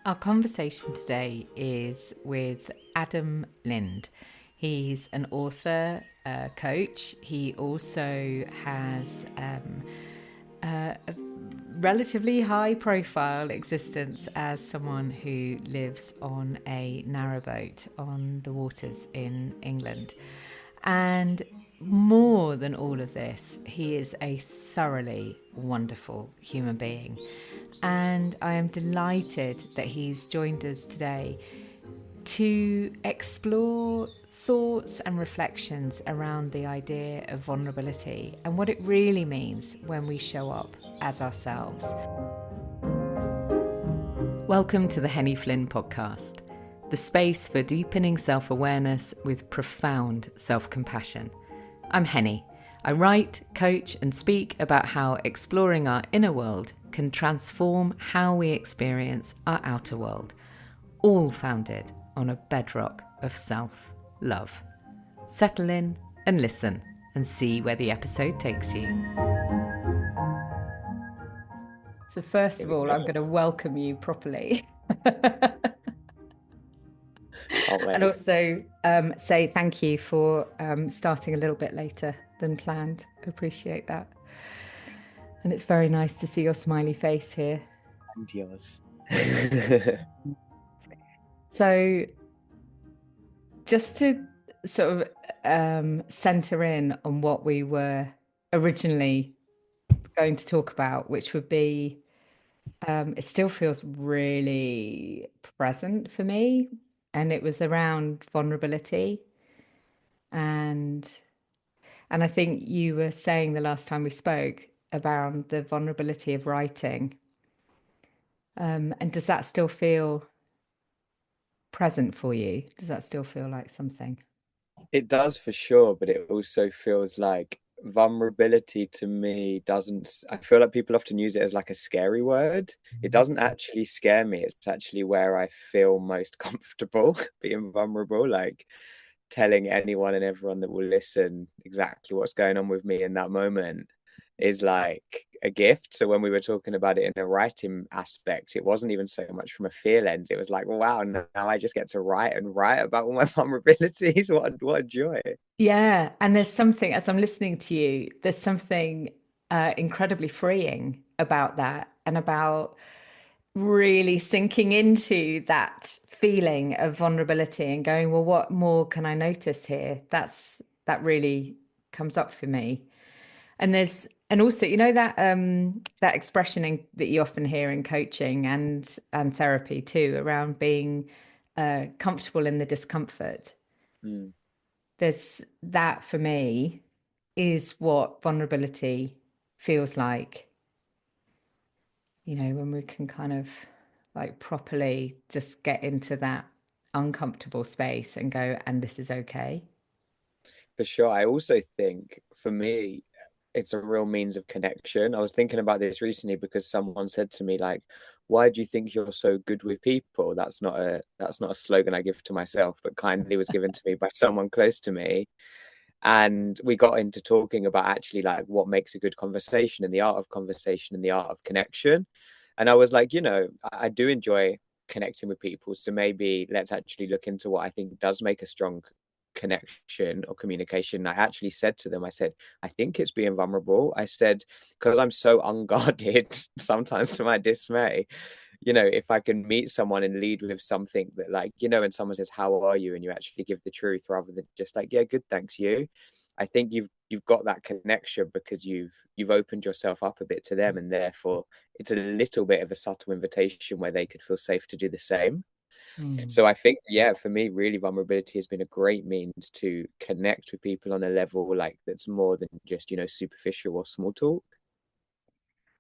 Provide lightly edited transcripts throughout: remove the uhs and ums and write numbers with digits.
Our conversation today is with Adam Lind. He's an author, coach. He also has a relatively high profile existence as someone who lives on a narrowboat on the waters in England. And more than all of this, he is a thoroughly wonderful human being. And I am delighted that he's joined us today to explore thoughts and reflections around the idea of vulnerability and what it really means when we show up as ourselves. Welcome to the Henny Flynn podcast, the space for deepening self-awareness with profound self-compassion. I'm Henny. I write, coach, and speak about how exploring our inner world can transform how we experience our outer world, all founded on a bedrock of self-love. Settle in and listen and see where the episode takes you. So first of all, I'm going to welcome you properly. And also say thank you for starting a little bit later than planned. Appreciate that. And it's very nice to see your smiley face here. And yours. So just to sort of center in on what we were originally going to talk about, which would be, it still feels really present for me. And it was around vulnerability. And I think you were saying the last time we spoke about the vulnerability of writing. And does that still feel present for you? Does that still feel like something? It does for sure, but it also feels like vulnerability to me I feel like people often use it as like a scary word. It doesn't actually scare me. It's actually where I feel most comfortable being vulnerable, like telling anyone and everyone that will listen exactly what's going on with me in that moment is like a gift. So when we were talking about it in a writing aspect, it wasn't even so much from a fear lens. It was like, wow, now I just get to write about all my vulnerabilities. What a joy. Yeah. And there's something, as I'm listening to you, there's something incredibly freeing about that and about really sinking into that feeling of vulnerability and going, well, what more can I notice here? That really comes up for me. And also, you know, that expression that you often hear in coaching and therapy too, around being comfortable in the discomfort. There's that for me is what vulnerability feels like. You know, when we can kind of like properly just get into that uncomfortable space and go, and this is okay. For sure. I also think for me, it's a real means of connection. I was thinking about this recently because someone said to me, like, why do you think you're so good with people? That's not a slogan I give to myself, but kindly was given to me by someone close to me. And we got into talking about actually like what makes a good conversation and the art of conversation and the art of connection. And I was like, I do enjoy connecting with people. So maybe let's actually look into what I think does make a strong connection or communication. I actually said to them, I said, I think it's being vulnerable. I said, because I'm so unguarded, sometimes to my dismay, if I can meet someone and lead with something that like, when someone says, how are you? And you actually give the truth rather than just like, yeah, good, thanks you. I think you've got that connection because you've opened yourself up a bit to them, and therefore it's a little bit of a subtle invitation where they could feel safe to do the same. So I think, yeah, for me, really, vulnerability has been a great means to connect with people on a level like that's more than just, superficial or small talk.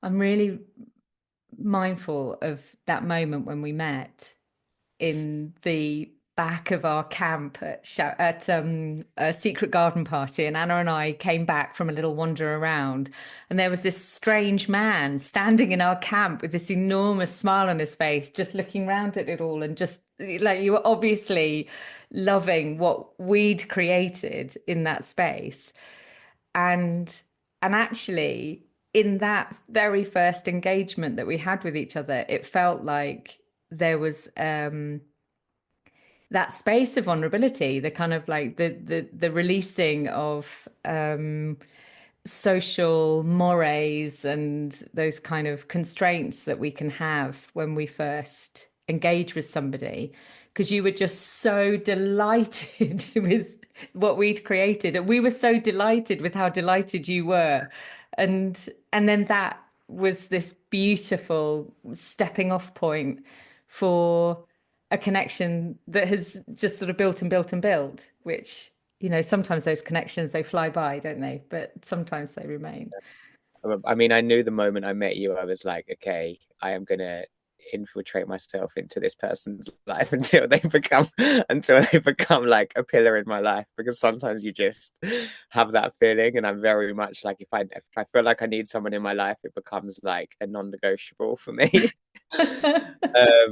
I'm really mindful of that moment when we met in the back of our camp at a secret garden party, and Anna and I came back from a little wander around, and there was this strange man standing in our camp with this enormous smile on his face, just looking around at it all, and just like, you were obviously loving what we'd created in that space. And actually, in that very first engagement that we had with each other, it felt like there was that space of vulnerability, the kind of like the releasing of social mores and those kind of constraints that we can have when we first engage with somebody, because you were just so delighted with what we'd created, and we were so delighted with how delighted you were, and then that was this beautiful stepping off point for a connection that has just sort of built and built and built, which, sometimes those connections, they fly by, don't they? But sometimes they remain. I mean, I knew the moment I met you, I was like, okay, I am gonna infiltrate myself into this person's life until they become like a pillar in my life. Because sometimes you just have that feeling, and I'm very much like if I feel like I need someone in my life, it becomes like a non-negotiable for me. And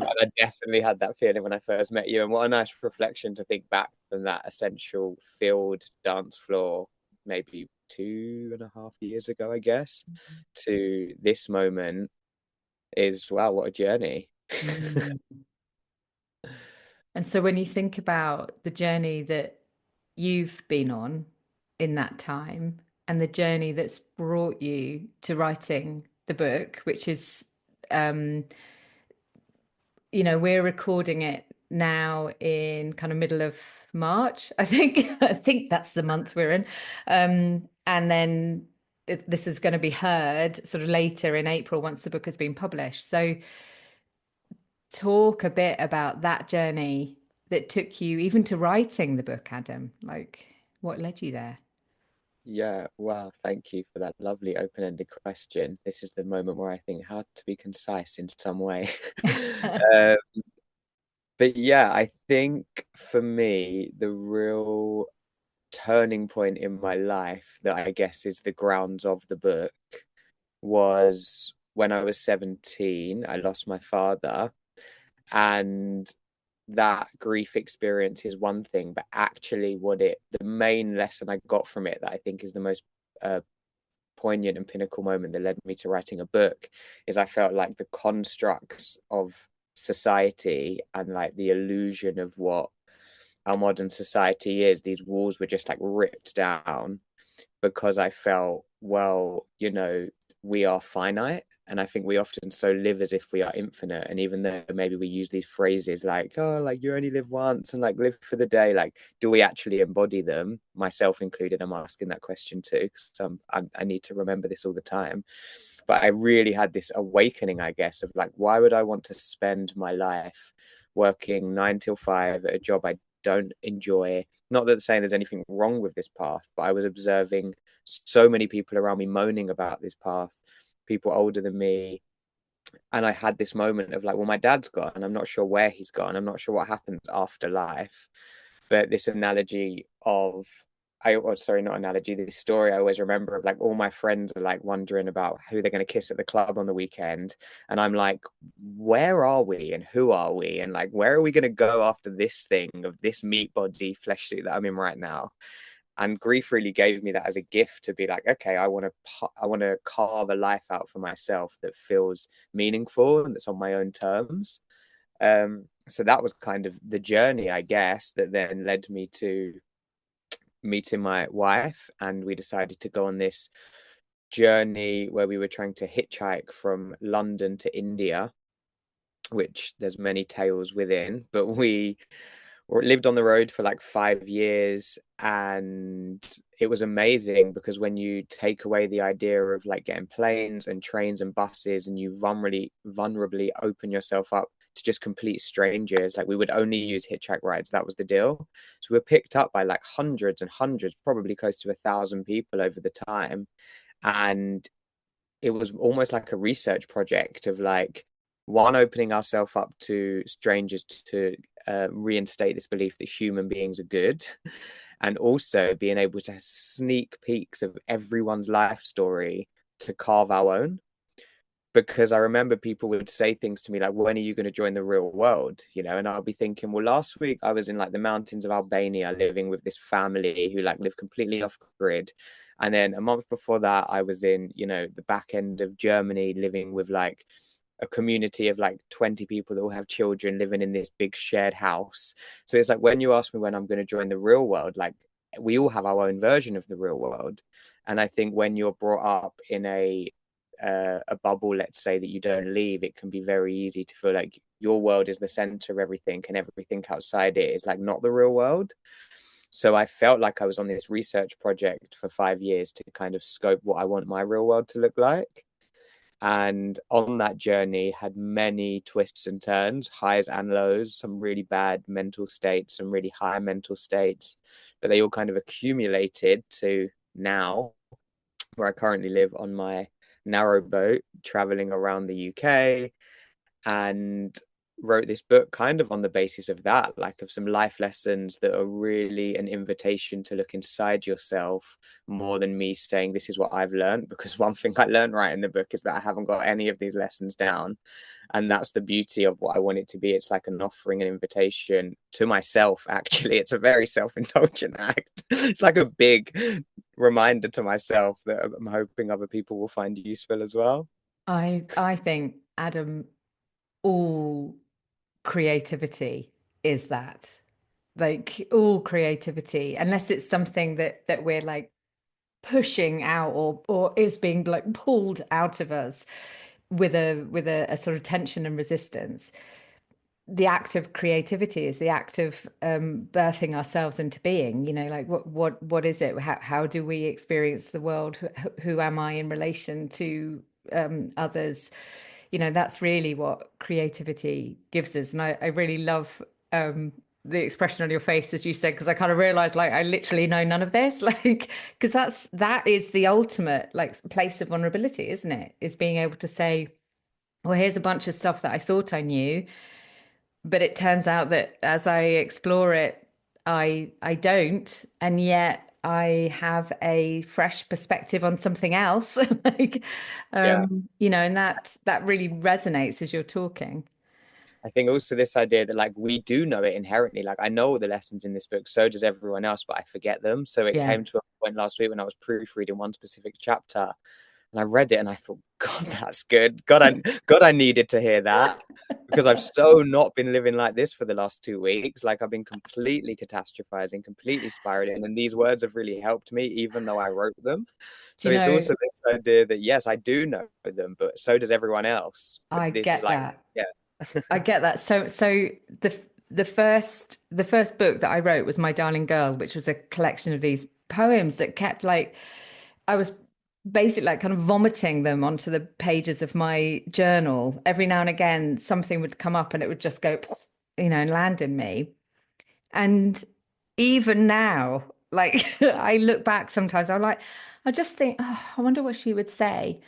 I definitely had that feeling when I first met you. And what a nice reflection to think back from that essential field dance floor, maybe 2.5 years ago, I guess, to this moment is wow, what a journey. Mm. And so when you think about the journey that you've been on in that time and the journey that's brought you to writing the book, which is, um, we're recording it now in kind of middle of March, I think. I think that's the month we're in. And then this is going to be heard sort of later in April once the book has been published. So talk a bit about that journey that took you even to writing the book, Adam. Like, what led you there? Yeah, wow, thank you for that lovely open-ended question. This is the moment where I think how to be concise in some way. uh, but yeah, I think for me, the real turning point in my life that I guess is the grounds of the book was when I was 17. I lost my father, and that grief experience is one thing, but actually, the main lesson I got from it that I think is the most uh, poignant and pinnacle moment that led me to writing a book is I felt like the constructs of society and like the illusion of what our modern society is, these walls were just like ripped down because I felt, well, we are finite. And I think we often so live as if we are infinite. And even though maybe we use these phrases like, oh, like you only live once and like live for the day, like, do we actually embody them? Myself included, I'm asking that question too, because I need to remember this all the time. But I really had this awakening, I guess, of like, why would I want to spend my life working 9 till 5 at a job I don't enjoy? Not that saying there's anything wrong with this path, but I was observing so many people around me moaning about this path, people older than me. And I had this moment of like, well, my dad's gone. I'm not sure where he's gone. I'm not sure what happens after life. But this analogy of, sorry, not analogy, this story I always remember of like all my friends are like wondering about who they're going to kiss at the club on the weekend. And I'm like, where are we and who are we? And like, where are we going to go after this thing of this meat body flesh suit that I'm in right now? And grief really gave me that as a gift to be like, okay, I want to carve a life out for myself that feels meaningful and that's on my own terms. So that was kind of the journey, I guess, that then led me to meeting my wife, and we decided to go on this journey where we were trying to hitchhike from London to India, which there's many tales within, but we lived on the road for like 5 years, and it was amazing because when you take away the idea of like getting planes and trains and buses and you vulnerably open yourself up to just complete strangers, like we would only use hitchhike rides, that was the deal. So we were picked up by like hundreds and hundreds, probably close to 1,000 people over the time. And it was almost like a research project of like one, opening ourselves up to strangers to reinstate this belief that human beings are good, and also being able to sneak peeks of everyone's life story to carve our own. Because I remember people would say things to me like, when are you going to join the real world? And I'll be thinking, well, last week I was in like the mountains of Albania living with this family who like live completely off grid. And then a month before that, I was in, the back end of Germany living with like a community of like 20 people that all have children living in this big shared house. So it's like when you ask me when I'm going to join the real world, like we all have our own version of the real world. And I think when you're brought up in a bubble, let's say, that you don't leave, it can be very easy to feel like your world is the center of everything and everything outside it is like not the real world. So I felt like I was on this research project for 5 years to kind of scope what I want my real world to look like. And on that journey had many twists and turns, highs and lows, some really bad mental states, some really high mental states, but they all kind of accumulated to now where I currently live on my narrowboat traveling around the UK, and wrote this book kind of on the basis of that, like of some life lessons that are really an invitation to look inside yourself more than me saying this is what I've learned. Because one thing I learned right in the book is that I haven't got any of these lessons down. And that's the beauty of what I want it to be. It's like an offering, an invitation to myself, actually. It's a very self-indulgent act. It's like a big reminder to myself that I'm hoping other people will find useful as well. I think, Adam, all creativity is that. Like all creativity, unless it's something that we're like pushing out or is being like pulled out of us with a sort of tension and resistance. The act of creativity is the act of birthing ourselves into being, like what is it? How do we experience the world? Who am I in relation to others? That's really what creativity gives us. And I really love the expression on your face as you said, because I kind of realized like I literally know none of this, like because that is the ultimate like place of vulnerability, isn't it? Is being able to say, well, here's a bunch of stuff that I thought I knew, but it turns out that as I explore it, I don't, and yet I have a fresh perspective on something else. Like, Yeah. and that really resonates as you're talking. I think also this idea that like we do know it inherently. Like I know all the lessons in this book, so does everyone else, but I forget them. So it Yeah. came to a point last week when I was proofreading one specific chapter and I read it and I thought, God, that's good. God, I needed to hear that because I've so not been living like this for the last 2 weeks. Like I've been completely catastrophizing, completely spiraling, and these words have really helped me, even though I wrote them. Do So you it's know, also this idea that yes, I do know them, but so does everyone else. But I this get like, that. yeah, I get that. So the the first book that I wrote was My Darling Girl, which was a collection of these poems that kept like I was basically like kind of vomiting them onto the pages of my journal. Every now and again, something would come up and it would just go, and land in me. And even now, like I look back sometimes, I just think, oh, I wonder what she would say.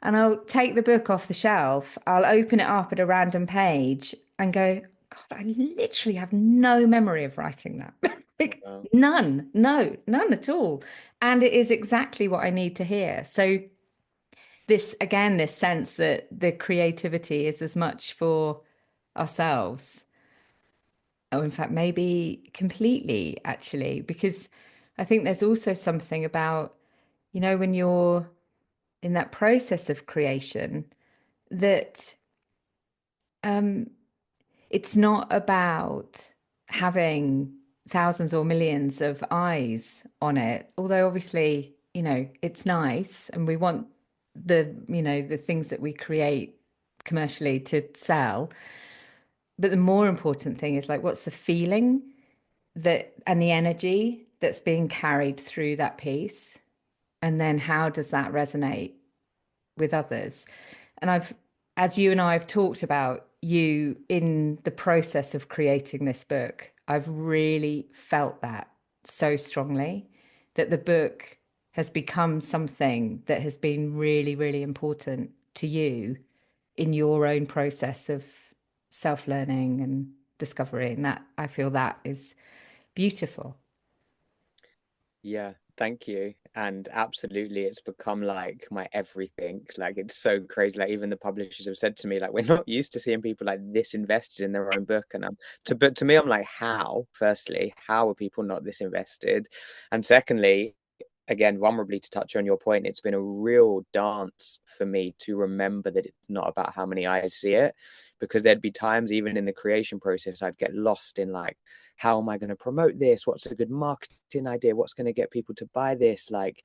And I'll take the book off the shelf, I'll open it up at a random page and go, God, I literally have no memory of writing that. Like wow. none, no, none at all. And it is exactly what I need to hear. So this again, this sense that the creativity is as much for ourselves. Oh, in fact, maybe completely actually, because I think there's also something about, when you're in that process of creation, that um, it's not about having thousands or millions of eyes on it, although obviously, it's nice and we want the things that we create commercially to sell. But the more important thing is like, what's the feeling that and the energy that's being carried through that piece? And then how does that resonate with others? And as you and I have talked about you in the process of creating this book, I've really felt that so strongly that the book has become something that has been really, really important to you in your own process of self-learning and discovery. And that I feel that is beautiful. Yeah, thank you. And absolutely, it's become like my everything. Like it's so crazy. Like even the publishers have said to me, like we're not used to seeing people like this invested in their own book. And but to me, I'm like, how? Firstly, how are people not this invested? And secondly, again, vulnerably to touch on your point, it's been a real dance for me to remember that it's not about how many eyes see it, because there'd be times even in the creation process, I'd get lost in like, how am I going to promote this? What's a good marketing idea? What's going to get people to buy this? Like,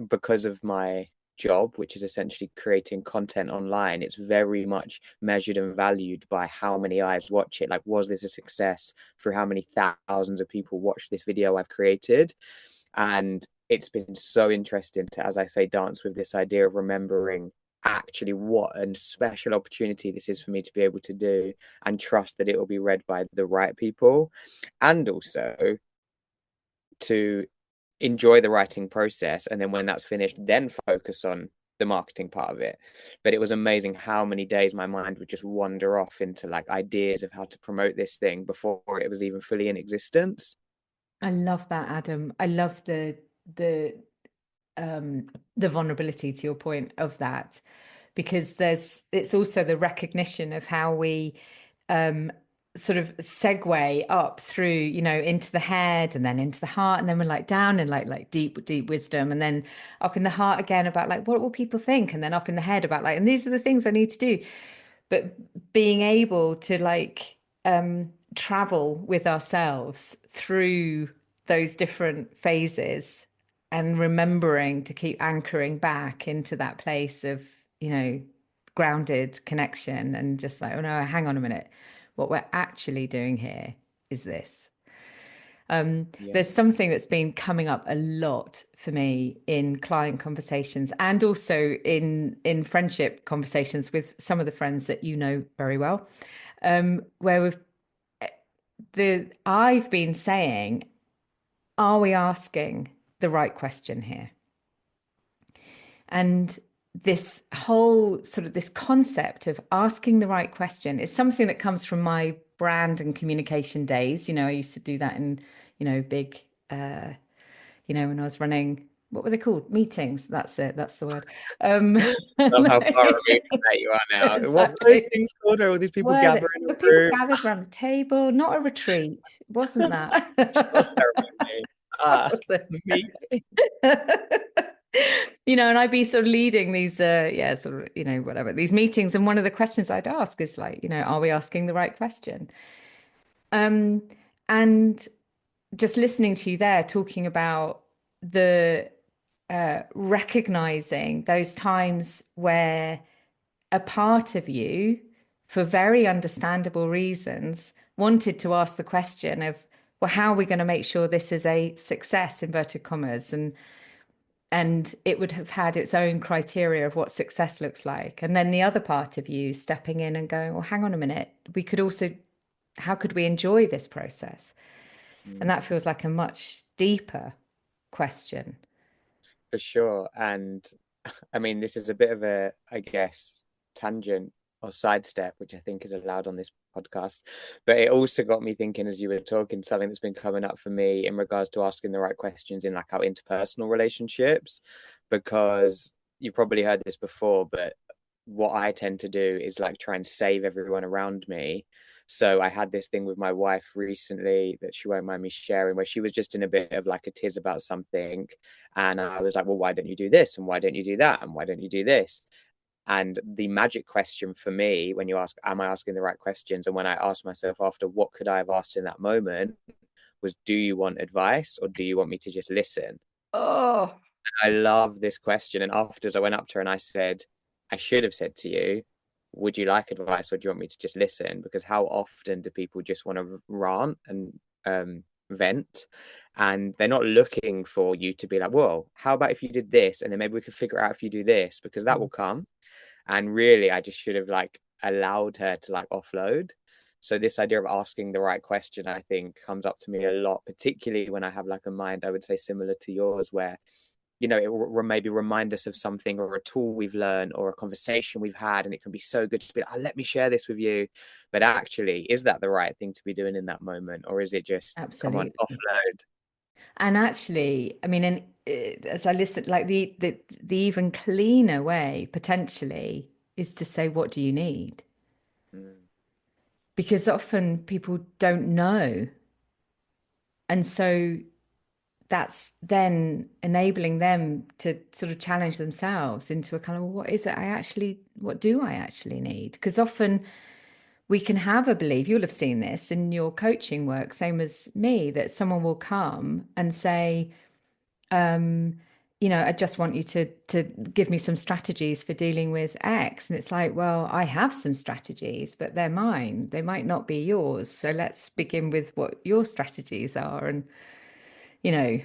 because of my job, which is essentially creating content online, it's very much measured and valued by how many eyes watch it. Like, was this a success through how many thousands of people watched this video I've created? And it's been so interesting to, as I say, dance with this idea of remembering actually what a special opportunity this is for me to be able to do, and trust that it will be read by the right people, and also to enjoy the writing process, and then when that's finished, then focus on the marketing part of it. But it was amazing how many days my mind would just wander off into like ideas of how to promote this thing before it was even fully in existence. I love that, Adam. I love the um the vulnerability to your point of that, because it's also the recognition of how we um sort of segue up through, into the head and then into the heart, and then we're like down in like deep wisdom, and then up in the heart again about like what will people think, and then up in the head about like, and these are the things I need to do. But being able to like travel with ourselves through those different phases, and remembering to keep anchoring back into that place of, grounded connection, and just like, oh no, hang on a minute. What we're actually doing here is this. Yeah. There's something that's been coming up a lot for me in client conversations, and also in friendship conversations with some of the friends that you know very well, where I've been saying, are we asking the right question here? And this whole sort of this concept of asking the right question is something that comes from my brand and communication days. I used to do that in, big, when I was running, what were they called? Meetings. That's it. That's the word. Love how far removed from that you are now. What were those Exactly. things called? Are all these people Were gather the, in were a people room? gathered around a table? Not a retreat. It wasn't Or that. ceremony? What Ah, was it? meeting. And I'd be sort of leading these, yeah, sort of, whatever, these meetings. And one of the questions I'd ask is like, are we asking the right question? Um, and just listening to you there talking about the recognizing those times where a part of you, for very understandable reasons, wanted to ask the question of, well, how are we going to make sure this is a success, inverted commas, and it would have had its own criteria of what success looks like. And then the other part of you stepping in and going, well, hang on a minute, we could also, how could we enjoy this process? And Mm, that feels like a much deeper question. for sure. And I mean, this is a bit of a, I guess, tangent or sidestep, which I think is allowed on this podcast. But it also got me thinking as you were talking, something that's been coming up for me in regards to asking the right questions in like our interpersonal relationships, because you've probably heard this before, but what I tend to do is like try and save everyone around me. So I had this thing with my wife recently that she won't mind me sharing, where she was just in a bit of like a tiz about something. And I was like, well, why don't you do this? And why don't you do that? And why don't you do this? And the magic question for me, when you ask, am I asking the right questions? And when I asked myself after, what could I have asked in that moment, was, do you want advice or do you want me to just listen? Oh, I love this question. And afterwards, I went up to her and I said, I should have said to you, would you like advice or do you want me to just listen? Because how often do people just want to rant and vent? And they're not looking for you to be like, whoa, how about if you did this? And then maybe we could figure out if you do this, because that will come. And really, I just should have like allowed her to like offload. So this idea of asking the right question, I think, comes up to me a lot, particularly when I have like a mind, I would say, similar to yours, where it will maybe remind us of something or a tool we've learned or a conversation we've had, and it can be so good to be like, oh, let me share this with you. But actually, is that the right thing to be doing in that moment, or is it just, come on, absolutely. offload? And actually, I mean, and as I listen, like the even cleaner way potentially is to say, what do you need? Mm, Because often people don't know. And so that's then enabling them to sort of challenge themselves into a kind of, well, what do I actually need? Because often we can have a belief, you'll have seen this in your coaching work, same as me, that someone will come and say, um, I just want you to give me some strategies for dealing with X. And it's like, well, I have some strategies, but they're mine. They might not be yours. So let's begin with what your strategies are. And, you know,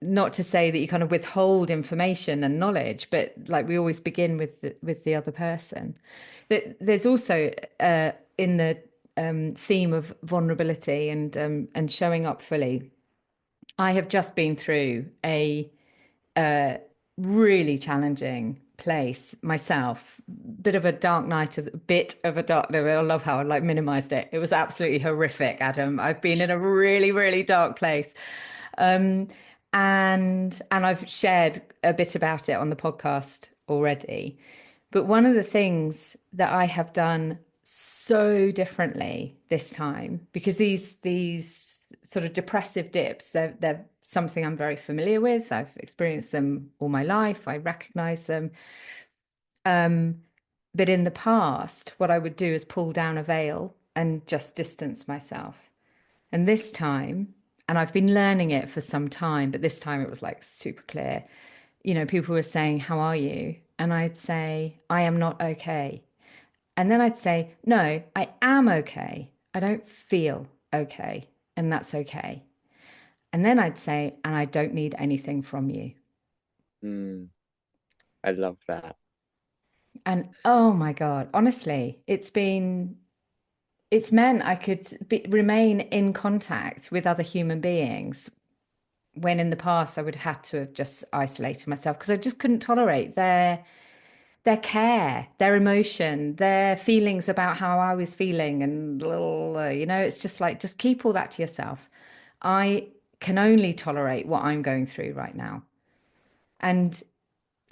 not to say that you kind of withhold information and knowledge, but like we always begin with the other person. There's also in the theme of vulnerability and showing up fully. I have just been through a really challenging place myself. Bit of a dark. No, I love how I like minimized it. It was absolutely horrific, Adam. I've been in a really, really dark place. Um, and I've shared a bit about it on the podcast already. But one of the things that I have done so differently this time, because these sort of depressive dips, they're something I'm very familiar with. I've experienced them all my life. I recognize them. But in the past, what I would do is pull down a veil and just distance myself. And this time, and I've been learning it for some time, but this time it was like super clear. People were saying, "How are you?" And I'd say, "I am not okay." And then I'd say, "No, I am okay. I don't feel okay. And that's okay." And then I'd say, "And I don't need anything from you." Mm, I love that. And oh my God, honestly, it's meant I could remain in contact with other human beings when in the past I would have had to have just isolated myself because I just couldn't tolerate their care, their emotion, their feelings about how I was feeling, and it's just like just keep all that to yourself. I can only tolerate what I'm going through right now, and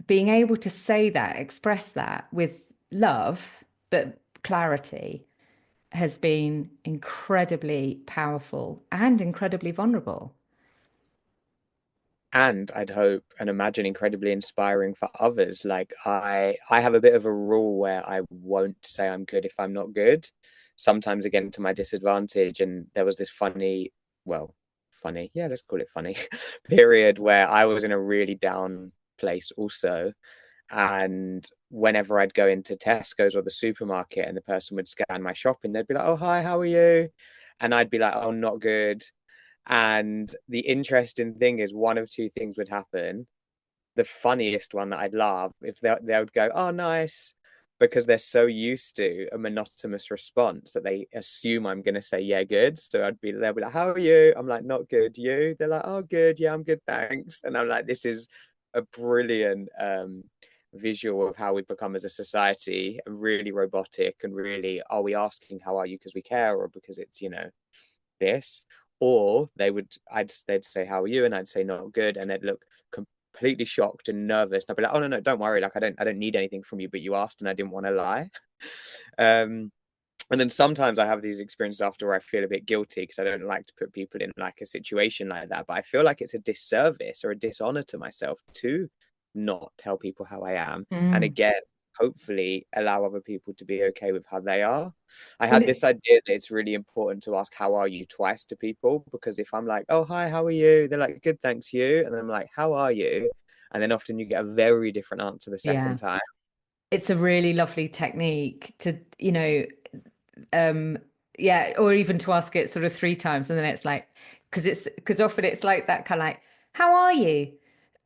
being able to say that, express that with love but clarity has been incredibly powerful and incredibly vulnerable. And I'd hope and imagine incredibly inspiring for others. Like I have a bit of a rule where I won't say I'm good if I'm not good. Sometimes again to my disadvantage. And there was this well, funny, yeah, let's call it funny, period where I was in a really down place also. And whenever I'd go into Tesco's or the supermarket and the person would scan my shopping, they'd be like, "Oh, hi, how are you?" And I'd be like, "Oh, not good." And the interesting thing is, one of two things would happen. The funniest one that I'd laugh if they would go, "Oh, nice," because they're so used to a monotonous response that they assume I'm going to say, "Yeah, good." So they'll be like, "How are you?" I'm like, "Not good." You? They're like, "Oh, good. Yeah, I'm good. Thanks." And I'm like, this is a brilliant visual of how we've become as a society, really robotic and really, are we asking how are you because we care or because it's, this, or they'd say how are you, and I'd say not good, and they'd look completely shocked and nervous, and I'd be like, "Oh, no, no, don't worry, like I don't need anything from you, but you asked and I didn't want to lie." um and then sometimes I have these experiences after where I feel a bit guilty because I don't like to put people in like a situation like that, but I feel like it's a disservice or a dishonor to myself to not tell people how I am, and Mm. again, hopefully allow other people to be okay with how they are. I Well, had this idea that it's really important to ask how are you twice to people, because if I'm like, "Oh, hi, how are you?" They're like, "Good, thanks, you." And then I'm like, "How are you?" And then often you get a very different answer the second yeah, time. it's a really lovely technique to, um, yeah, or even to ask it sort of three times, and then it's like, because often it's like that kind of like, "How are you?"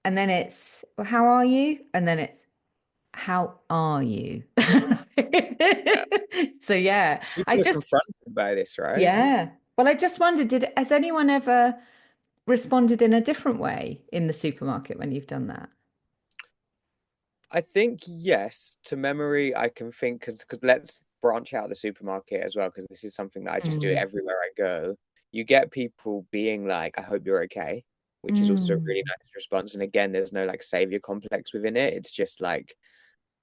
And then it's, "Well, how are you?" And then it's, "How are you?" Yeah. So yeah, I People are just, confronted by this, right? yeah. Well, I just wondered, has anyone ever responded in a different way in the supermarket when you've done that? I think yes, to memory, I can think because let's branch out the supermarket as well, because this is something that I just do Mm. everywhere I go. You get people being like, "I hope you're okay," which is also a really Mm. nice response. And again, there's no like savior complex within it. It's just like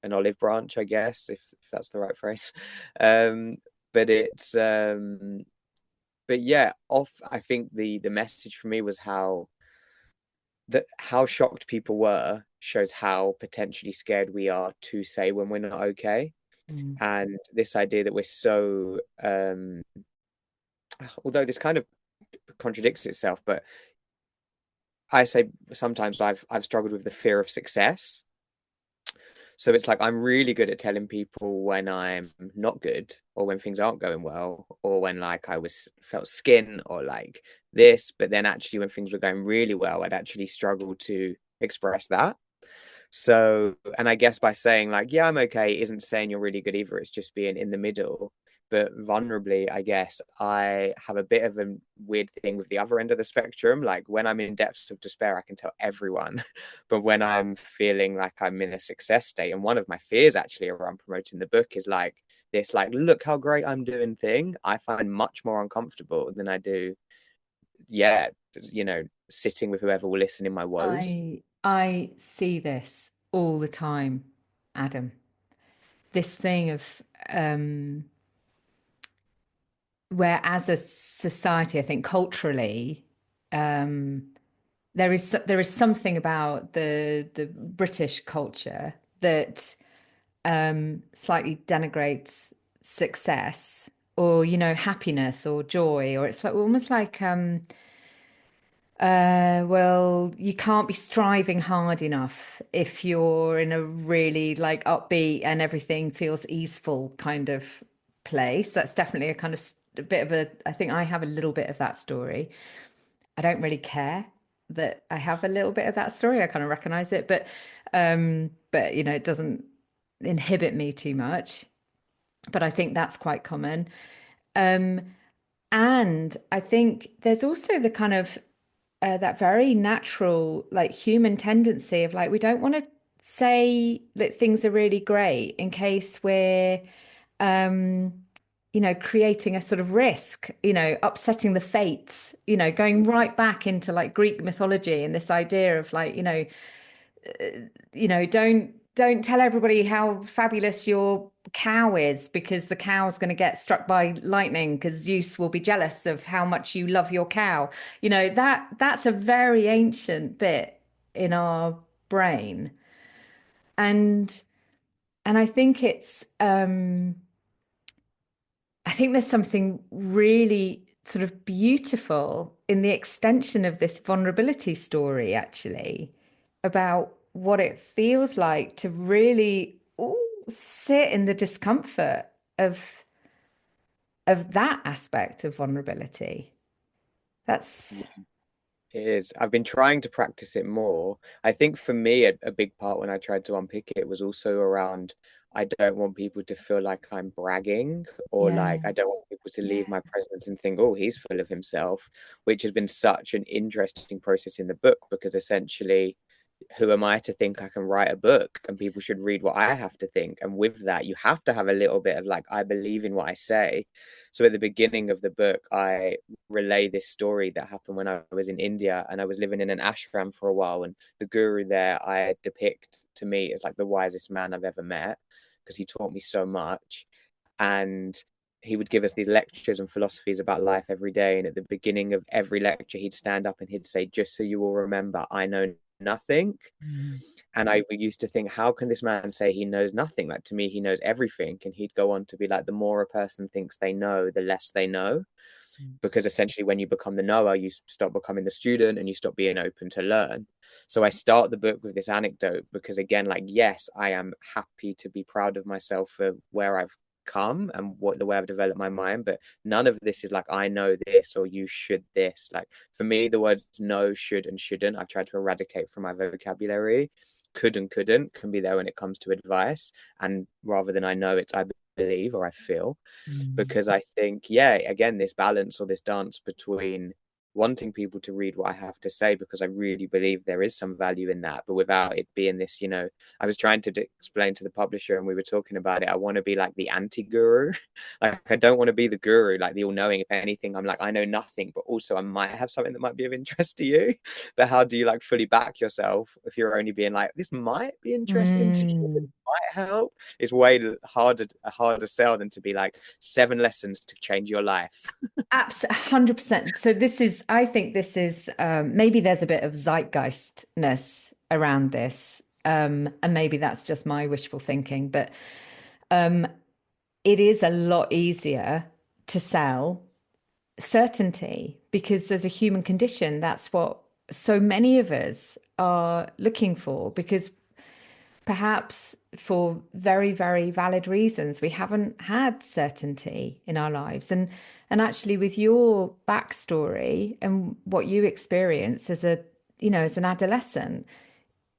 an olive branch, I guess, if that's the right phrase. Um, but it's but yeah, off. I think the message for me was how that how shocked people were shows how potentially scared we are to say when we're not okay. Mm. And this idea that we're so although this kind of contradicts itself, but I say sometimes I've struggled with the fear of success. So it's like I'm really good at telling people when I'm not good or when things aren't going well or when like I was felt skin or like this, but then actually when things were going really well, I'd actually struggle to express that. So, and I guess by saying like, yeah, I'm okay, isn't saying you're really good either. It's just being in the middle. But vulnerably, I guess I have a bit of a weird thing with the other end of the spectrum. Like when I'm in depths of despair, I can tell everyone. But when I'm feeling like I'm in a success state, and one of my fears actually around promoting the book is like this, like, look how great I'm doing thing, I find much more uncomfortable than I do, yeah, sitting with whoever will listen in my woes. I see this all the time, Adam. This thing of um, where, as a society, I think culturally, um, there is something about the British culture that slightly denigrates success or happiness or joy, or it's like almost like well, you can't be striving hard enough if you're in a really like upbeat and everything feels easeful kind of place. That's definitely a kind of a bit of a, I think I have a little bit of that story. I don't really care that I have a little bit of that story. I kind of recognize it, but it doesn't inhibit me too much. But I think that's quite common. Um, and I think there's also the kind of that very natural, like human tendency of like, we don't want to say that things are really great in case we're, um, creating a sort of risk, upsetting the fates, going right back into like Greek mythology and this idea of like, don't tell everybody how fabulous your cow is because the cow's going to get struck by lightning because Zeus will be jealous of how much you love your cow. That's a very ancient bit in our brain. And I think I think there's something really sort of beautiful in the extension of this vulnerability story, actually, about what it feels like to really sit in the discomfort of that aspect of vulnerability. That's It is. I've been trying to practice it more. I think for me, a big part when I tried to unpick it was also around I don't want people to feel like I'm bragging or like I don't yes. want people to leave Yeah. my presence and think, oh, he's full of himself, which has been such an interesting process in the book because essentially who am I to think I can write a book and people should read what I have to think? And with that, you have to have a little bit of like, I believe in what I say. So at the beginning of the book, I relay this story that happened when I was in India and I was living in an ashram for a while. And the guru there, I depict to me as like the wisest man I've ever met because he taught me so much. And he would give us these lectures and philosophies about life every day. And at the beginning of every lecture, he'd stand up and he'd say, just so you will remember, I know nothing. Mm, And I used to think, how can this man say he knows nothing? Like to me, he knows everything. And he'd go on to be like, the more a person thinks they know, the less they know. mm, Because essentially, when you become the knower, you stop becoming the student and you stop being open to learn. So I start the book with this anecdote because, again, like, yes, I am happy to be proud of myself for where I've come and what the way I've developed my mind, but none of this is like I know this or you should this. Like for me, the words no, should, and shouldn't I've tried to eradicate from my vocabulary. Could and couldn't can be there when it comes to advice, and rather than I know, it's I believe or I feel, mm, because I think, yeah, again, this balance or this dance between wanting people to read what I have to say because I really believe there is some value in that, but without it being this, I was trying to explain to the publisher and we were talking about it. I want to be like the anti-guru. Like I don't want to be the guru, like the all-knowing. If anything, I'm like, I know nothing, but also I might have something that might be of interest to you. But how do you like fully back yourself if you're only being like, this might be interesting to you? mm. might help, is way harder, a harder sell than to be like 7 lessons to change your life. Absolutely, 100%. So I think this is, maybe there's a bit of zeitgeistness around this. And maybe that's just my wishful thinking, but um, it is a lot easier to sell certainty because as a human condition, that's what so many of us are looking for because perhaps for very, very valid reasons, we haven't had certainty in our lives. And actually with your backstory and what you experienced as a, as an adolescent,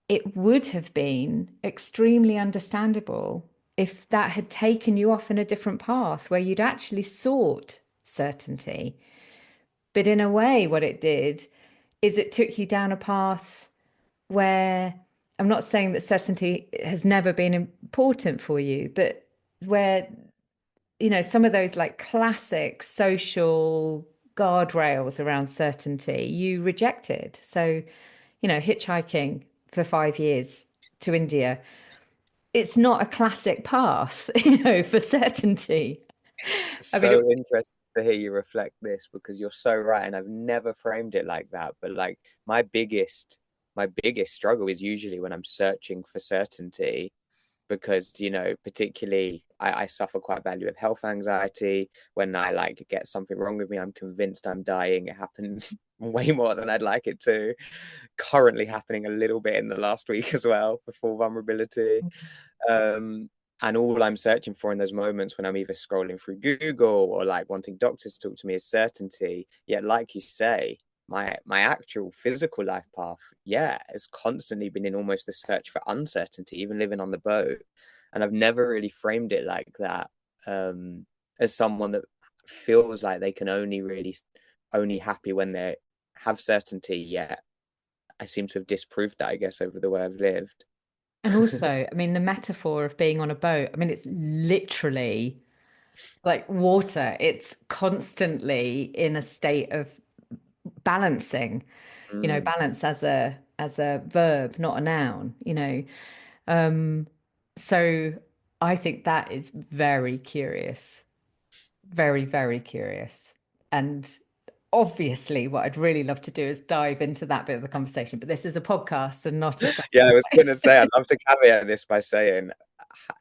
it would have been extremely understandable if that had taken you off in a different path where you'd actually sought certainty. But in a way, what it did is it took you down a path where I'm not saying that certainty has never been important for you, but where, some of those like classic social guardrails around certainty you rejected. So, hitchhiking for 5 years to India, it's not a classic path, for certainty. I mean, So interesting to hear you reflect this because you're so right, and I've never framed it like that. But like my biggest struggle is usually when I'm searching for certainty because particularly I suffer quite badly with health anxiety. When I like get something wrong with me, I'm convinced I'm dying. It happens way more than I'd like it to. Currently happening a little bit in the last week as well, for full vulnerability. um and all I'm searching for in those moments when I'm either scrolling through Google or like wanting doctors to talk to me is certainty. Yet like you say, my actual physical life path, yeah, has constantly been in almost the search for uncertainty, even living on the boat. And I've never really framed it like that, as someone that feels like they can only happy when they have certainty. Yet I seem to have disproved that, I guess, over the way I've lived. and also, I mean, the metaphor of being on a boat, I mean, it's literally like water. It's constantly in a state of balancing, Mm. balance as a verb, not a noun, Um, so I think that is very curious, very, very curious. And obviously, what I'd really love to do is dive into that bit of the conversation, but this is a podcast and not a Yeah, I was going satellite. to say, I'd love to caveat this by saying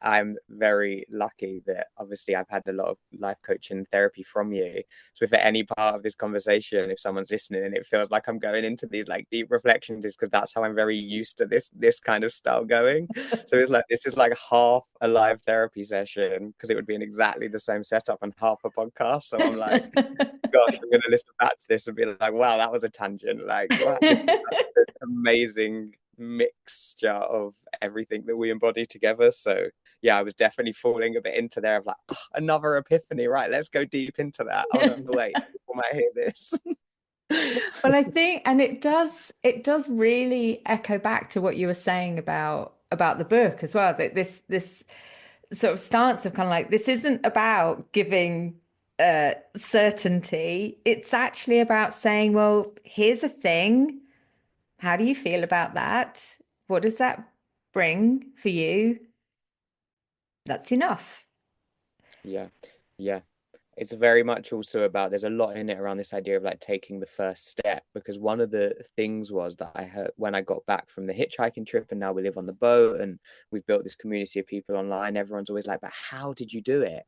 I'm very lucky that obviously I've had a lot of life coaching and therapy from you. So if at any part of this conversation, if someone's listening and it feels like I'm going into these like deep reflections, is because that's how I'm very used to this kind of style going. So it's like this is like half a live therapy session because it would be in exactly the same setup and half a podcast. So I'm like, gosh, I'm going to listen back to this and be like, wow, that was a tangent. Like, wow, this is such an amazing mixture of everything that we embody together. So yeah, I was definitely falling a bit into there of like, oh, another epiphany. Right, let's go deep into that. Oh no, wait, people might hear this. Well, I think, and it does really echo back to what you were saying about the book as well, that this sort of stance of kind of like this isn't about giving certainty. It's actually about saying, well, here's a thing. How do you feel about that? What does that bring for you? That's enough. Yeah, yeah. It's very much also about, there's a lot in it around this idea of like taking the first step, because one of the things was that I heard when I got back from the hitchhiking trip and now we live on the boat and we've built this community of people online, everyone's always like, but how did you do it?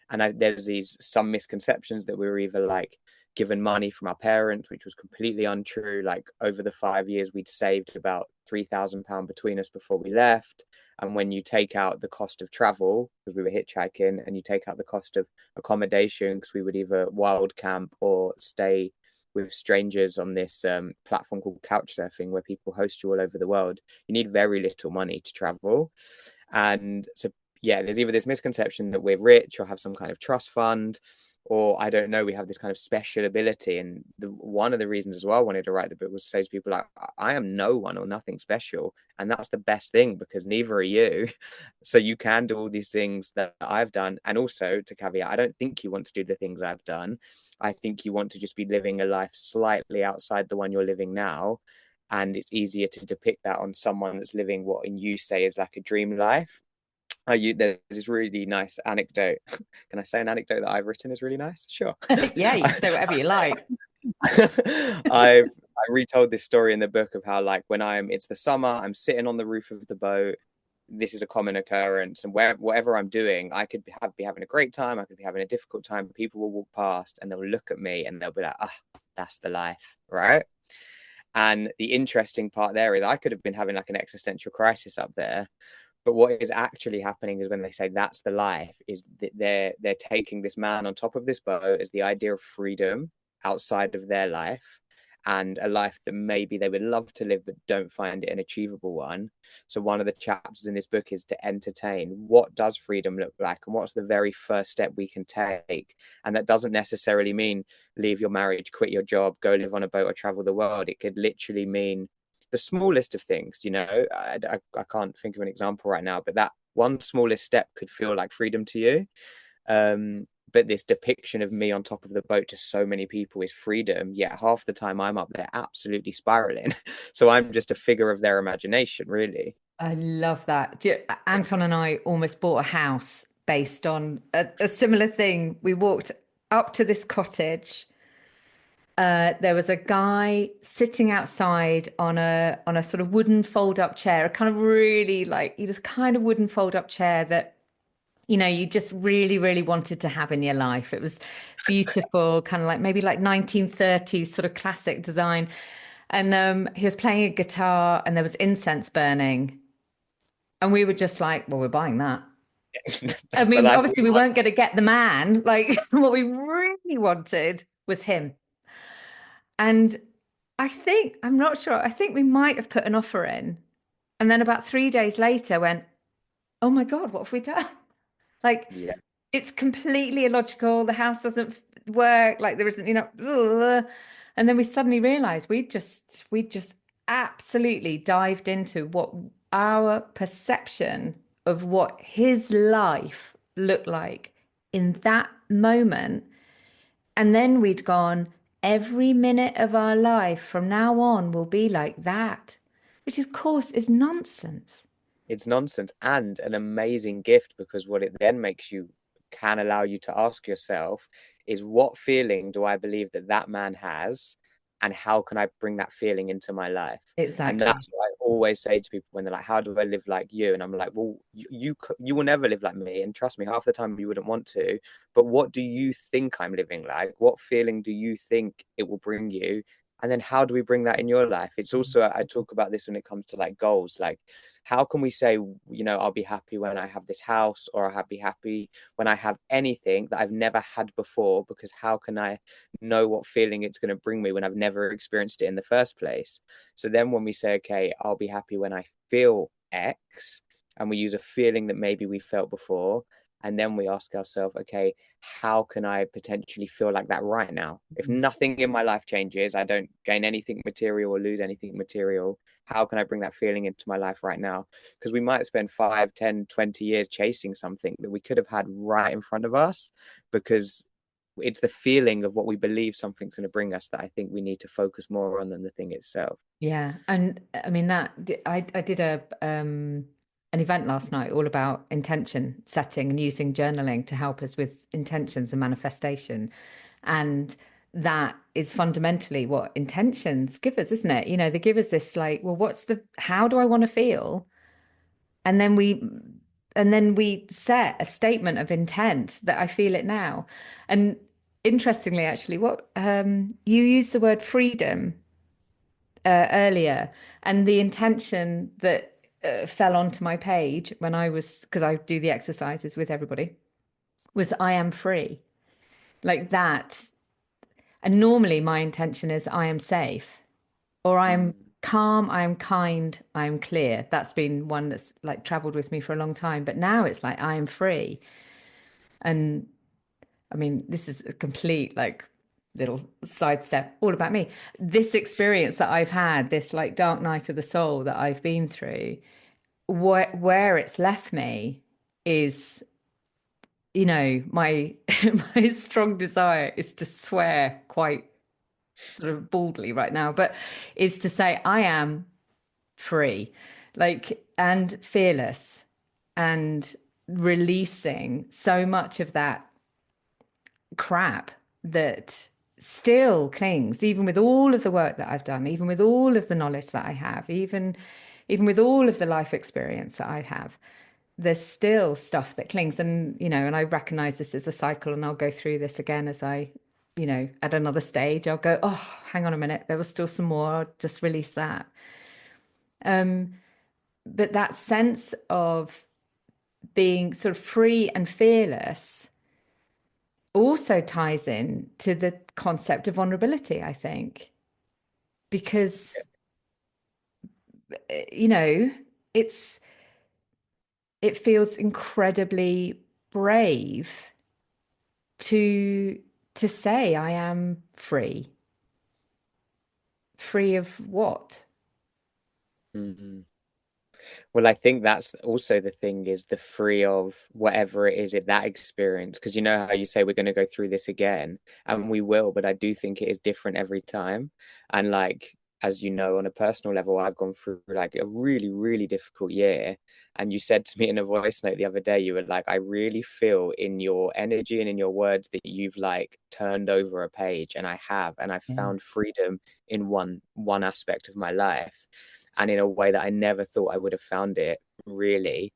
And there's some misconceptions that we were either like given money from our parents, which was completely untrue. Like over the 5 years, we'd saved about £3,000 between us before we left. And when you take out the cost of travel, because we were hitchhiking, and you take out the cost of accommodation, because we would either wild camp or stay with strangers on this platform called Couchsurfing, where people host you all over the world, you need very little money to travel. And so yeah, there's either this misconception that we're rich or have some kind of trust fund, or I don't know, we have this kind of special ability. And one of the reasons as well I wanted to write the book was to say to people like, I am no one or nothing special. And that's the best thing, because neither are you. So you can do all these things that I've done. And also to caveat, I don't think you want to do the things I've done. I think you want to just be living a life slightly outside the one you're living now. And it's easier to depict that on someone that's living what in you say is like a dream life. There's this really nice anecdote. Can I say an anecdote that I've written is really nice? Sure. Yeah, you can say whatever you like. I retold this story in the book of how, like, when it's the summer, I'm sitting on the roof of the boat. This is a common occurrence, and whatever I'm doing, I could be having a great time, I could be having a difficult time. People will walk past and they'll look at me and they'll be like, "Ah, that's the life, right?" And the interesting part there is I could have been having like an existential crisis up there, but what is actually happening is when they say that's the life, is that they're taking this man on top of this boat as the idea of freedom outside of their life, and a life that maybe they would love to live but don't find it an achievable one. So one of the chapters in this book is to entertain what does freedom look like and what's the very first step we can take. And that doesn't necessarily mean leave your marriage, quit your job, go live on a boat or travel the world. It could literally mean the smallest of things. I can't think of an example right now, but that one smallest step could feel like freedom to you. But this depiction of me on top of the boat to so many people is freedom, yet half the time I'm up there absolutely spiraling. So I'm just a figure of their imagination, really. I love that. Anton and I almost bought a house based on a similar thing. We walked up to this cottage. There was a guy sitting outside on a sort of wooden fold-up chair, a kind of really like this kind of wooden fold-up chair that you just really, really wanted to have in your life. It was beautiful, kind of like maybe like 1930s sort of classic design. And he was playing a guitar and there was incense burning. And we were just like, well, we're buying that. I That's the mean, life we obviously, we want. weren't going to get the man. Like, what we really wanted was him. And I'm not sure, I think we might have put an offer in. And then about 3 days later, went, oh my God, what have we done? Like, Yeah, it's completely illogical. The house doesn't work. Like, there isn't, ugh. And then we suddenly realized we just absolutely dived into what our perception of what his life looked like in that moment. And then we'd gone, every minute of our life from now on will be like that, which of course is nonsense. it's nonsense and an amazing gift, because what it then makes you can allow you to ask yourself is, what feeling do I believe that that man has, and how can I bring that feeling into my life? And Exactly. that's what I always say to people when they're like, how do I live like you? And I'm like, well, you will never live like me, and trust me, half the time you wouldn't want to. But what do you think I'm living like? What feeling do you think it will bring you? And then how do we bring that in your life? It's also, I talk about this when it comes to like goals. Like, how can we say, I'll be happy when I have this house, or I'll be happy when I have anything that I've never had before? Because how can I know what feeling it's going to bring me when I've never experienced it in the first place? So then when we say, okay, I'll be happy when I feel X, and we use a feeling that maybe we felt before, and then we ask ourselves, okay, how can I potentially feel like that right now? If nothing in my life changes, I don't gain anything material or lose anything material, how can I bring that feeling into my life right now? Because we might spend 5, 10, 20 years chasing something that we could have had right in front of us, because it's the feeling of what we believe something's going to bring us that I think we need to focus more on than the thing itself. Yeah, and I mean that I did a an event last night all about intention setting and using journaling to help us with intentions and manifestation. And that is fundamentally what intentions give us, isn't it? They give us this like, well, how do I want to feel? And then we set a statement of intent that I feel it now. And interestingly, actually, what you used the word freedom earlier, and the intention that fell onto my page when because I do the exercises with everybody, was I am free, like that. And normally my intention is I am safe, or I am Mm. calm, I am kind, I am clear. That's been one that's like traveled with me for a long time. But now it's like I am free. And I mean, this is a complete like little sidestep, all about me. This experience that I've had, this like dark night of the soul that I've been through, where it's left me is, my my strong desire is to swear quite sort of baldly right now, but is to say I am free, like, and fearless, and releasing so much of that crap that still clings, even with all of the work that I've done, even with all of the knowledge that I have, even with all of the life experience that I have. There's still stuff that clings, and and I recognize this as a cycle, and I'll go through this again as I, at another stage, I'll go, oh, hang on a minute, there was still some more. I'll just release that. Um, but that sense of being sort of free and fearless also ties in to the concept of vulnerability, I think, because you know, it's it feels incredibly brave to say I am free. Free of what? Mhm. Well, I think that's also the thing is the free of whatever it is in that experience. Because you know how you say we're going to go through this again, and we will, but I do think it is different every time. And like, as you know, on a personal level, I've gone through like a really, really difficult year. And you said to me in a voice note the other day, you were like, I really feel in your energy and in your words that you've like turned over a page, and I have, and I've Yeah. found freedom in one aspect of my life and in a way that I never thought I would have found it really.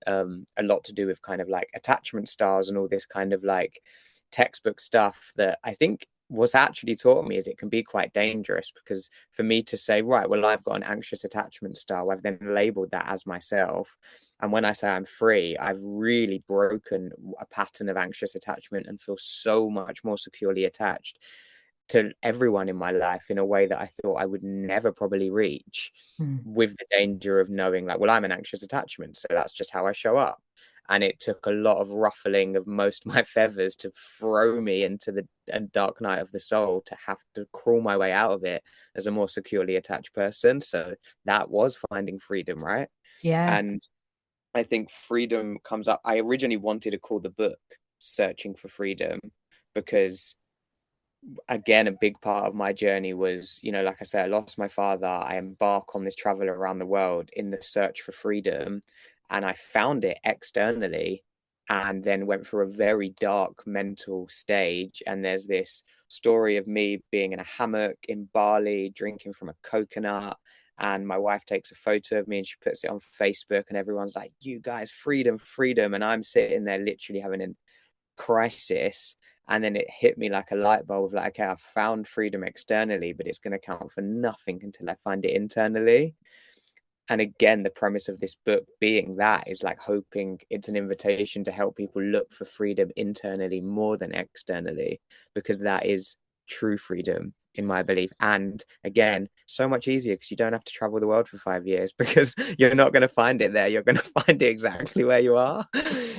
A lot to do with kind of like attachment styles and all this kind of like textbook stuff that I think was actually taught me is it can be quite dangerous because for me to say, right, well, I've got an anxious attachment style, I've then labeled that as myself. And when I say I'm free, I've really broken a pattern of anxious attachment and feel so much more securely attached to everyone in my life in a way that I thought I would never probably reach, Mm. with the danger of knowing like, well, I'm an anxious attachment, so that's just how I show up. And it took a lot of ruffling of most of my feathers to throw me into the dark night of the soul to have to crawl my way out of it as a more securely attached person. So that was finding freedom, right? Yeah. And I think freedom comes up. I originally wanted to call the book Searching for Freedom because again, a big part of my journey was, like I said, I lost my father. I embark on this travel around the world in the search for freedom, and I found it externally, and then went through a very dark mental stage. And there's this story of me being in a hammock in Bali, drinking from a coconut. And my wife takes a photo of me and she puts it on Facebook, and everyone's like, "You guys, freedom, freedom." And I'm sitting there literally having a crisis, and then it hit me like a light bulb of like, okay, I've found freedom externally, but it's going to count for nothing until I find it internally. And again, the premise of this book being that is like hoping it's an invitation to help people look for freedom internally more than externally, because that is true freedom in my belief. And again, so much easier because you don't have to travel the world for 5 years because you're not going to find it there. You're going to find it exactly where you are.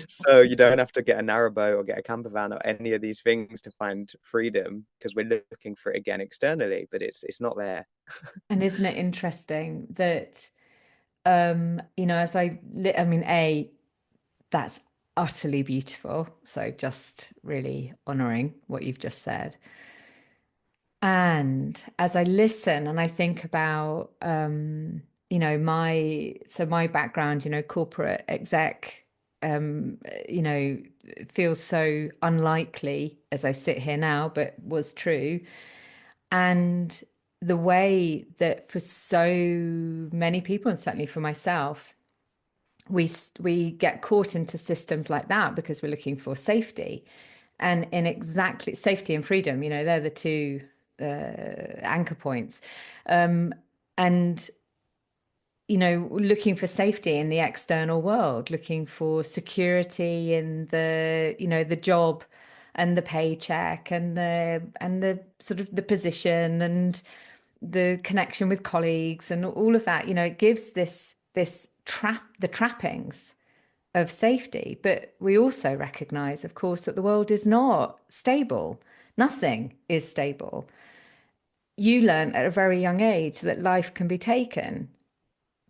So you don't have to get a narrowboat or get a camper van or any of these things to find freedom because we're looking for it again externally, but it's not there. And isn't it interesting that as I mean, that's utterly beautiful. So just really honoring what you've just said. And as I listen and I think about, my background, corporate exec, um, you know, feels so unlikely as I sit here now, but was true. And the way that for so many people, and certainly for myself, we get caught into systems like that because we're looking for safety, and in exactly safety and freedom, they're the two anchor points, and looking for safety in the external world, looking for security in the job and the paycheck and the sort of the position and the connection with colleagues and all of that. It gives this the trappings of safety. But we also recognize, of course, that the world is not stable. Nothing is stable. You learn at a very young age that life can be taken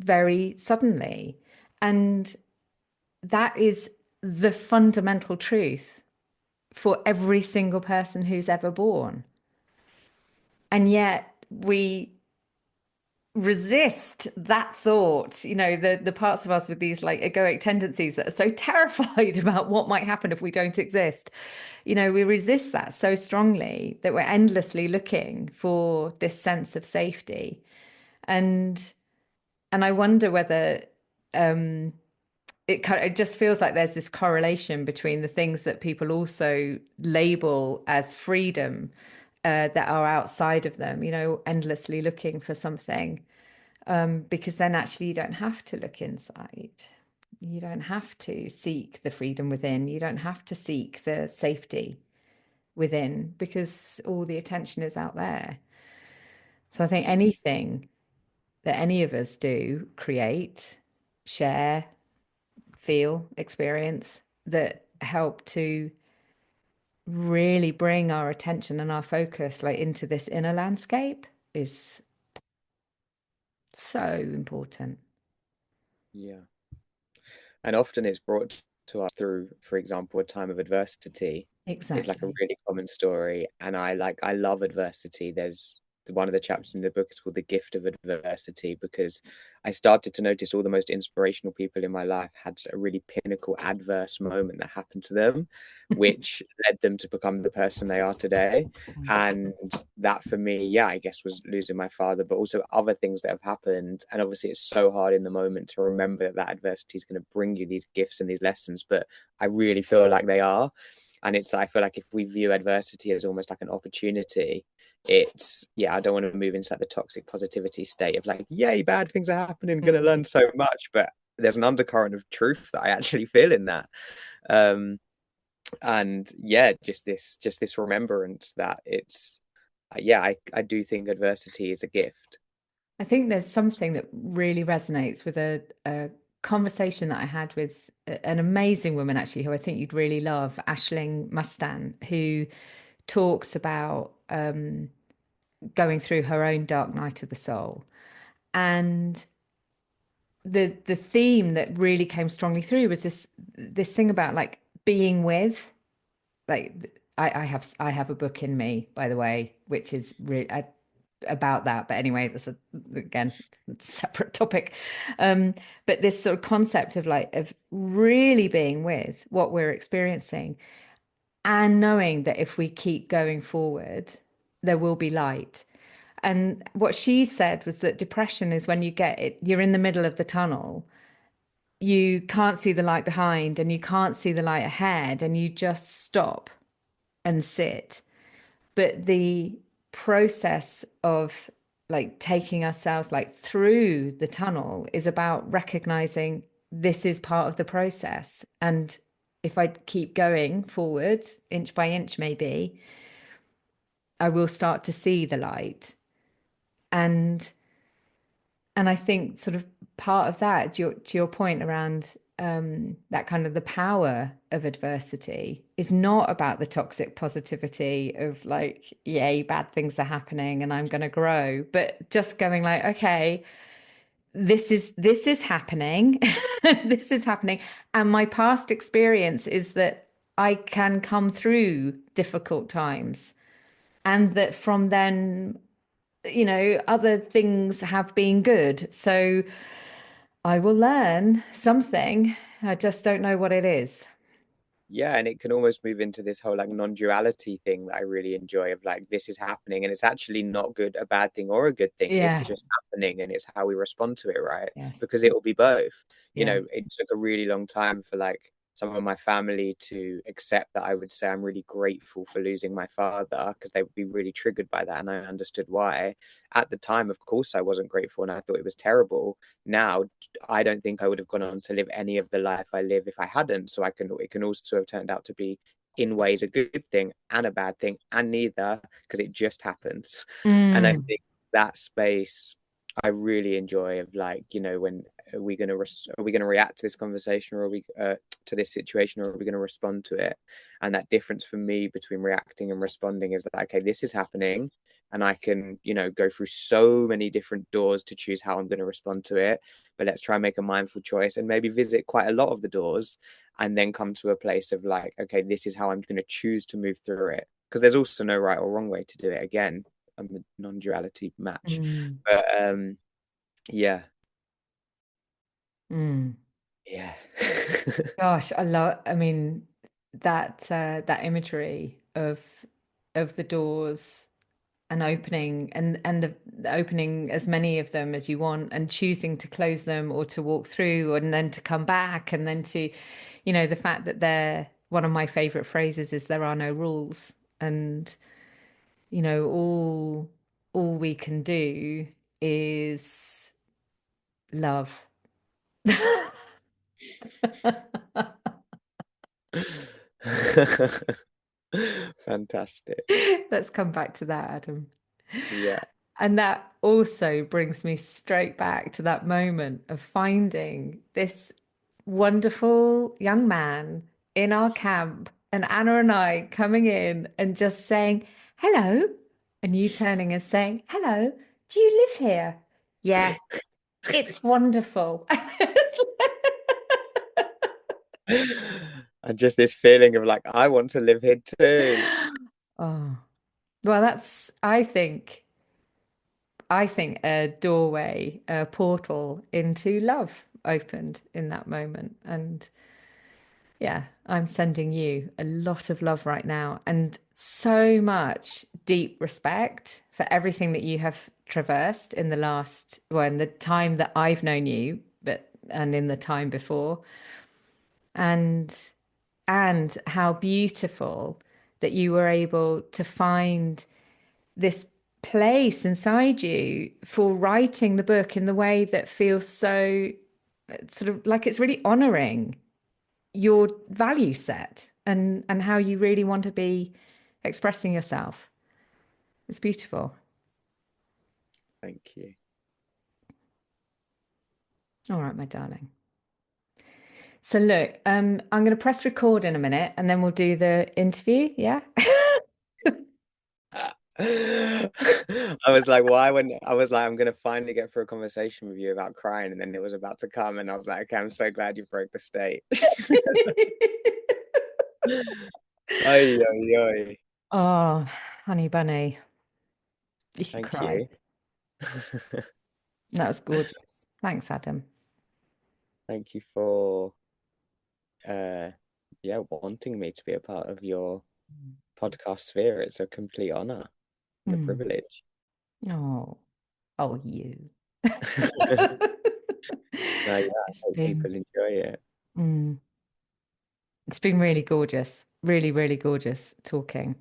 very suddenly. And that is the fundamental truth for every single person who's ever born. And yet we resist that thought, the parts of us with these like egoic tendencies that are so terrified about what might happen if we don't exist. We resist that so strongly that we're endlessly looking for this sense of safety. And and I wonder whether um it just feels like there's this correlation between the things that people also label as freedom, that are outside of them, endlessly looking for something, because then actually you don't have to look inside. You don't have to seek the freedom within. You don't have to seek the safety within because all the attention is out there. So I think anything that any of us do, create, share, feel, experience that help to really bring our attention and our focus like into this inner landscape is so important. Yeah. And often it's brought to us through, for example, a time of adversity is like a Exactly. really common story. And I love adversity. There's one of the chapters in the book is called The Gift of Adversity because I started to notice all the most inspirational people in my life had a really pinnacle adverse moment that happened to them, which led them to become the person they are today. And that for me, yeah, I guess was losing my father, but also other things that have happened. And obviously, it's so hard in the moment to remember that that adversity is going to bring you these gifts and these lessons, but I really feel like they are. And it's, I feel like if we view adversity as almost like an opportunity, it's, yeah, I don't want to move into like the toxic positivity state of like, yay, bad things are happening, going to learn so much. But there's an undercurrent of truth that I actually feel in that. Um, and yeah, just this remembrance that it's, yeah, I do think adversity is a gift. I think there's something that really resonates with a conversation that I had with an amazing woman, actually, who I think you'd really love, Aisling Mustan, who talks about going through her own dark night of the soul. And the theme that really came strongly through was this thing about like being with, like I have a book in me, by the way, which is really about that. But anyway, that's again separate topic. Um, but this sort of concept of like of really being with what we're experiencing and knowing that if we keep going forward, there will be light. And what she said was that depression is when you get it, you're in the middle of the tunnel, you can't see the light behind and you can't see the light ahead, and you just stop and sit. But the process of like taking ourselves like through the tunnel is about recognizing this is part of the process. And if I keep going forward, inch by inch, maybe, I will start to see the light. And and I think sort of part of that, to your point around that kind of the power of adversity, is not about the toxic positivity of like, yay, bad things are happening and I'm going to grow, but just going like, okay, this is happening, this is happening, and my past experience is that I can come through difficult times, and that from then other things have been good. So I will learn something. I just don't know what it is. Yeah, and it can almost move into this whole like non-duality thing that I really enjoy of like this is happening and it's actually not good, a bad thing or a good thing. It's Yeah. just happening and it's how we respond to it, right? Yes. Because it will be both. You Yeah. know, it took a really long time for like some of my family to accept that I would say I'm really grateful for losing my father because they would be really triggered by that and I understood why. At the time, of course, I wasn't grateful and I thought it was terrible. Now I don't think I would have gone on to live any of the life I live if I hadn't. So it can also have turned out to be in ways a good thing and a bad thing and neither because it just happens. And I Mm. think that space I really enjoy of like, when are we gonna react to this conversation or are we to this situation or are we going to respond to it? And that difference for me between reacting and responding is like, okay, this is happening and I can, go through so many different doors to choose how I'm going to respond to it. But let's try and make a mindful choice and maybe visit quite a lot of the doors and then come to a place of like, okay, this is how I'm going to choose to move through it. Because there's also no right or wrong way to do it. Again, I'm the non-duality match. Mm. But Yeah. Mm. Yeah. Gosh, I mean, that imagery of the doors and opening and the opening as many of them as you want and choosing to close them or to walk through and then to come back and then to, the fact that they're one of my favorite phrases is there are no rules. And, all we can do is love. Fantastic. Let's come back to that, Adam. Yeah. And that also brings me straight back to that moment of finding this wonderful young man in our camp, and Anna and I coming in and just saying, hello. And you turning and saying, hello, do you live here? Yes, it's wonderful. And just this feeling of like, I want to live here too. Oh, well, I think a doorway, a portal into love opened in that moment. And yeah, I'm sending you a lot of love right now and so much deep respect for everything that you have traversed in the in the time that I've known you, and in the time before. And how beautiful that you were able to find this place inside you for writing the book in the way that feels so sort of like it's really honoring your value set and how you really want to be expressing yourself. It's beautiful. Thank you. All right, my darling. So look, I'm going to press record in a minute and then we'll do the interview. Yeah. I was like, why when I was like, I'm gonna finally get through a conversation with you about crying, and then it was about to come, and I was like, okay, I'm so glad you broke the state. Oi, oi, oi. Oh, honey bunny, you can Thank cry. you. That was gorgeous. Thanks, Adam. Thank you for uh yeah, wanting me to be a part of your podcast sphere. It's a complete honor and a Mm. privilege. Oh, oh, you. No, yeah, I It's hope been, people enjoy it. mm, it's been really gorgeous, really, really gorgeous talking.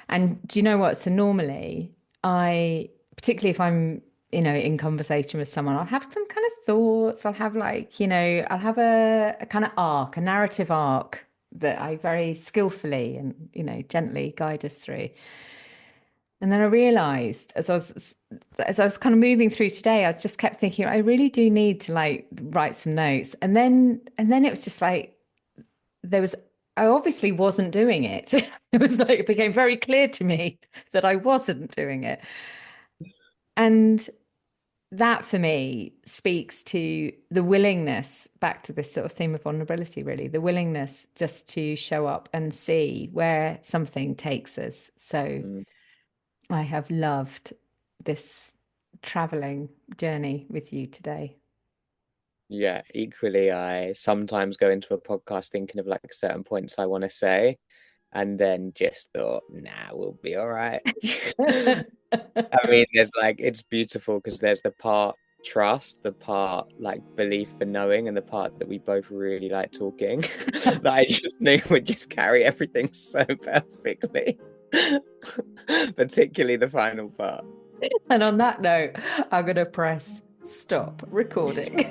And do you know what? So normally particularly if I'm, in conversation with someone, I'll have some kind of thoughts. I'll have I'll have a kind of arc, a narrative arc that I very skillfully and, gently guide us through. And then I realized as I was kind of moving through today, I was just kept thinking, I really do need to like write some notes. And then it was just like there was I obviously wasn't doing it. It was like it became very clear to me that I wasn't doing it. And that for me speaks to the willingness, back to this sort of theme of vulnerability, really, the willingness just to show up and see where something takes us. So Mm. I have loved this traveling journey with you today. Yeah, equally, I sometimes go into a podcast thinking of like certain points I want to say, and then just thought, nah, we'll be all right. I mean, there's like, it's beautiful because there's the part trust, the part like belief and knowing, and the part that we both really like talking that I just knew would just carry everything so perfectly, particularly the final part. And on that note, I'm going to press stop recording.